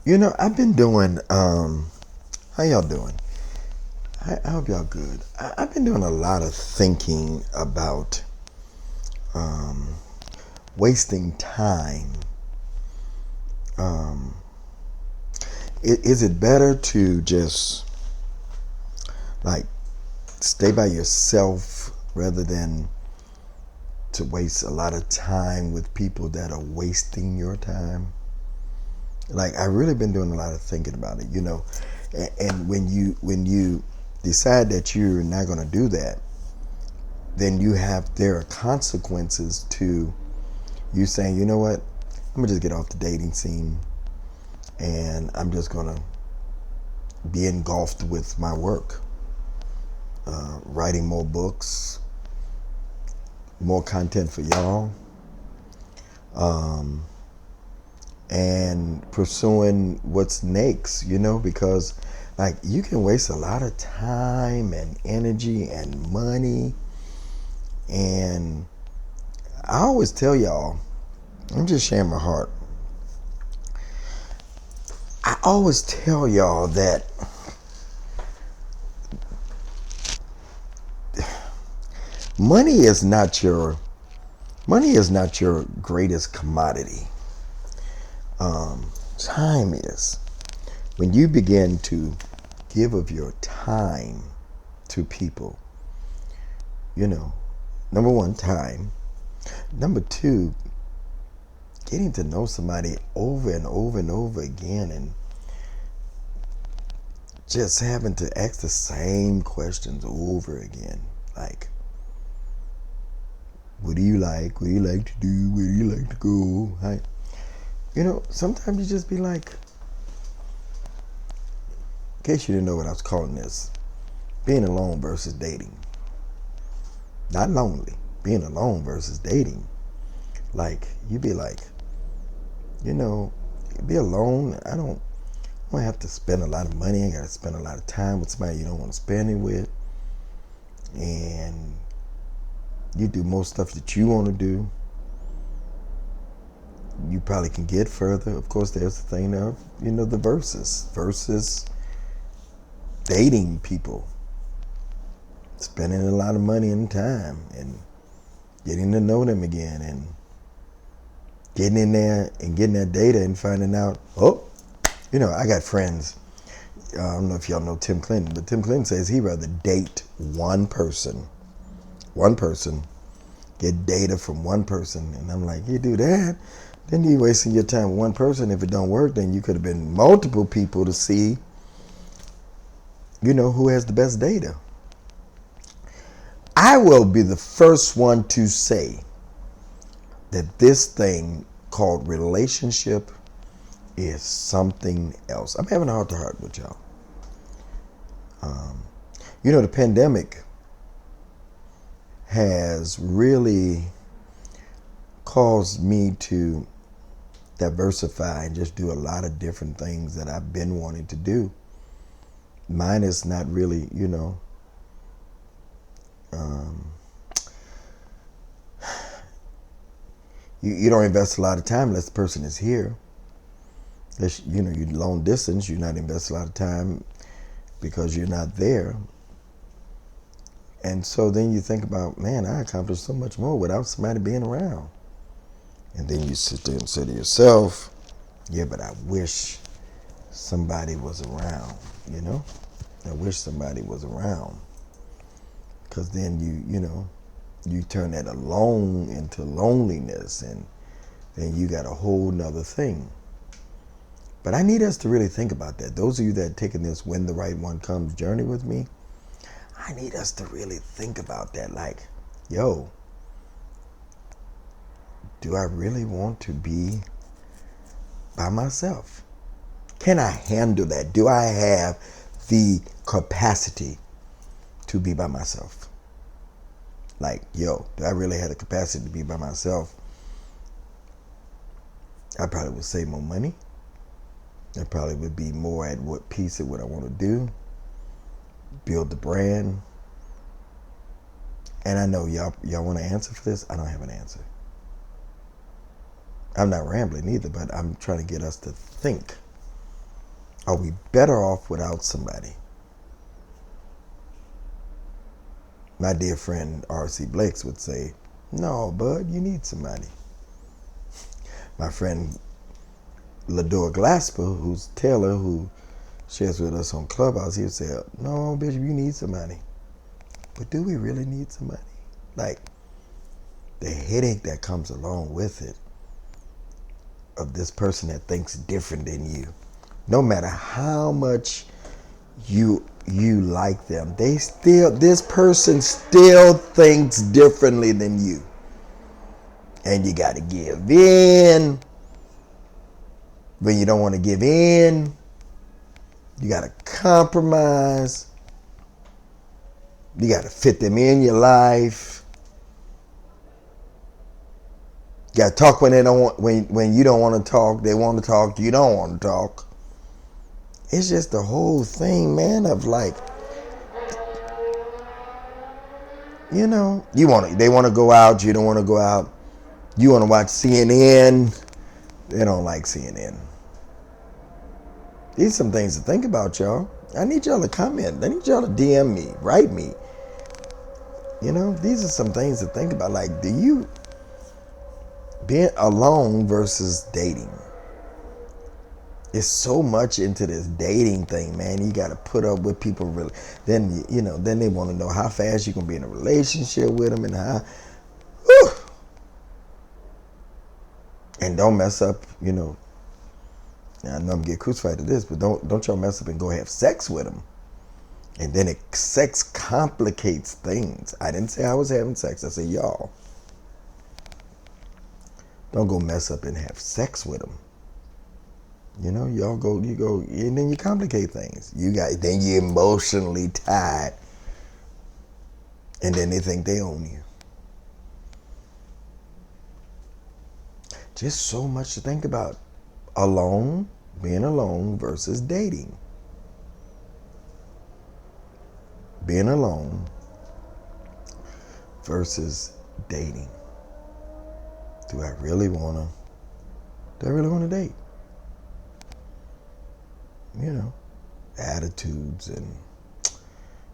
I've been doing, how y'all doing? I hope y'all good. I've been doing a lot of thinking about um, wasting time. Um, is it better to just like stay by yourself rather than to waste a lot of time with people that are wasting your time? Like I really been doing a lot of thinking about it. And when you decide that you're not going to do that, then there are consequences to you saying, you know what, I'm gonna just get off the dating scene and I'm just gonna be engulfed with my work, writing more books, more content for y'all, um, and pursuing what's next. Because like you can waste a lot of time and energy and money. And I always tell y'all, I'm just sharing my heart. I always tell y'all that money is not your greatest commodity. Time is. When you begin to give of your time to people, number one, time. Number two, getting to know somebody over and over and over again, and just having to ask the same questions over again. Like, what do you like? What do you like to do? Where do you like to go? Sometimes you just be like, in case you didn't know what I was calling this, being alone versus dating. Not lonely, being alone versus dating. Like, you be like, be alone. I don't have to spend a lot of money. I got to spend a lot of time with somebody you don't want to spend it with. And you do most stuff that you want to do. You probably can get further. Of course, there's the thing of, the versus dating people. Spending a lot of money and time and getting to know them again and getting in there and getting that data and finding out, I got friends. I don't know if y'all know Tim Clinton, but Tim Clinton says he'd rather date one person, get data from one person. And I'm like, you do that, then you're wasting your time with one person. If it don't work, then you could have been multiple people to see, who has the best data. I will be the first one to say that this thing called relationship is something else. I'm having a heart to heart with y'all. The pandemic has really caused me to diversify and just do a lot of different things that I've been wanting to do. Mine is not really, you don't invest a lot of time unless the person is here. You long distance, you're not invest a lot of time because you're not there. And so then you think about, man, I accomplished so much more without somebody being around. And then you sit there and say to yourself, yeah, but I wish somebody was around, I wish somebody was around. Because then you turn that alone into loneliness, and then you got a whole nother thing. But I need us to really think about that. Those of you that are taking this When the Right One Comes journey with me, I need us to really think about that. Like, yo, do I really want to be by myself? Can I handle that? Do I have the capacity to be by myself? Like, yo, do I really have the capacity to be by myself? I probably would save more money. I probably would be more at peace at what I want to do. Build the brand. And I know y'all want to answer for this. I don't have an answer. I'm not rambling either, but I'm trying to get us to think. Are we better off without somebody? My dear friend R.C. Blakes would say, no, bud, you need somebody. My friend Lador Glasper, who's Taylor, who shares with us on Clubhouse, he would say, no, Bishop, you need somebody. But do we really need somebody? Like, the headache that comes along with it, of this person that thinks different than you. No matter how much you like them, this person still thinks differently than you. And you got to give in. When you don't want to give in, you got to compromise. You got to fit them in your life. You got to talk when they don't want, when you don't want to talk. They want to talk. You don't want to talk. It's just the whole thing, man, of like, you know, they want to go out. You don't want to go out. You want to watch CNN. They don't like CNN. These are some things to think about, y'all. I need y'all to comment. I need y'all to DM me, write me. You know, these are some things to think about. Like, do you being alone versus dating? It's so much into this dating thing, man. You got to put up with people really. Then, you know, then they want to know how fast you can be in a relationship with them and how. Whew, and don't mess up, you know. I know I'm getting crucified to this, but don't y'all mess up and go have sex with them. And then sex complicates things. I didn't say I was having sex. I said y'all. Don't go mess up and have sex with them. You know, you go, and then you complicate things. Then you're emotionally tied. And then they think they own you. Just so much to think about. Being alone versus dating. Being alone versus dating. Do I really want to date? You know, attitudes and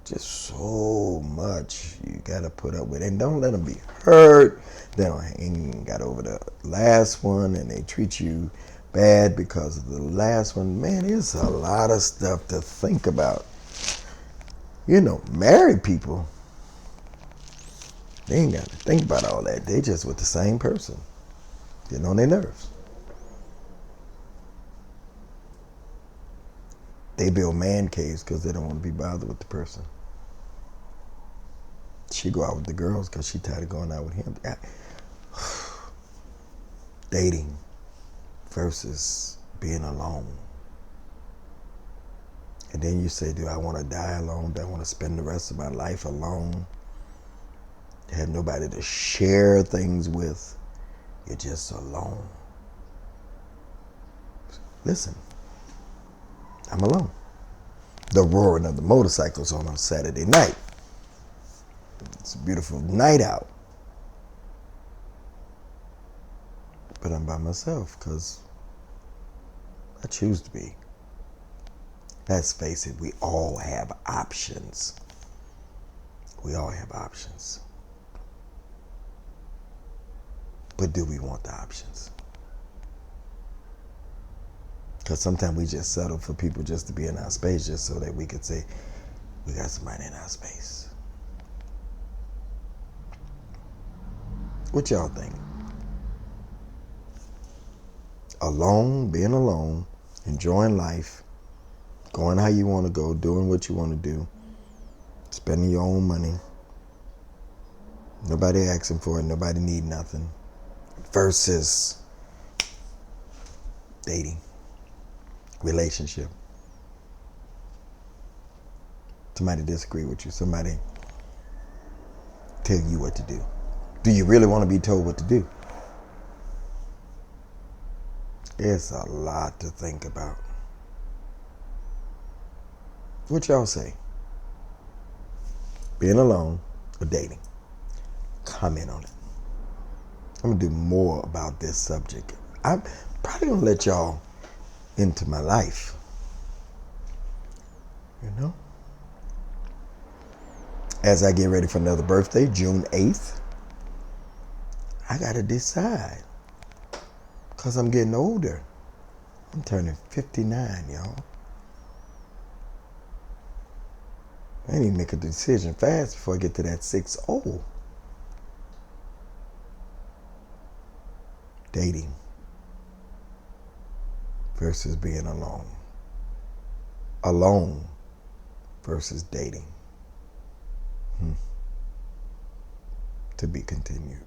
just so much you got to put up with. And don't let them be hurt. They ain't got over the last one and they treat you bad because of the last one. Man, it's a lot of stuff to think about. You know, married people, they ain't got to think about all that. They just with the same person. Getting on their nerves. They build man caves because they don't want to be bothered with the person. She go out with the girls because she tired of going out with him. Dating versus being alone. And then you say, do I want to die alone? Do I want to spend the rest of my life alone? Have nobody to share things with. You're just alone. Listen, I'm alone. The roaring of the motorcycles on a Saturday night. It's a beautiful night out. But I'm by myself because I choose to be. Let's face it, we all have options. We all have options. But do we want the options? Because sometimes we just settle for people just to be in our space just so that we could say, we got somebody in our space. What y'all think? Alone, being alone, enjoying life, going how you want to go, doing what you want to do, spending your own money, nobody asking for it, nobody need nothing, versus dating, relationship. Somebody disagree with you, somebody tell you what to do. Do you really want to be told what to do? It's a lot to think about. What y'all say? Being alone or dating? Comment on it. I'm going to do more about this subject. I'm probably going to let y'all into my life. You know? As I get ready for another birthday, June 8th, I got to decide. Because I'm getting older. I'm turning 59, y'all. I need to make a decision fast before I get to that 6-0. Dating versus being alone. Alone versus dating. To be continued.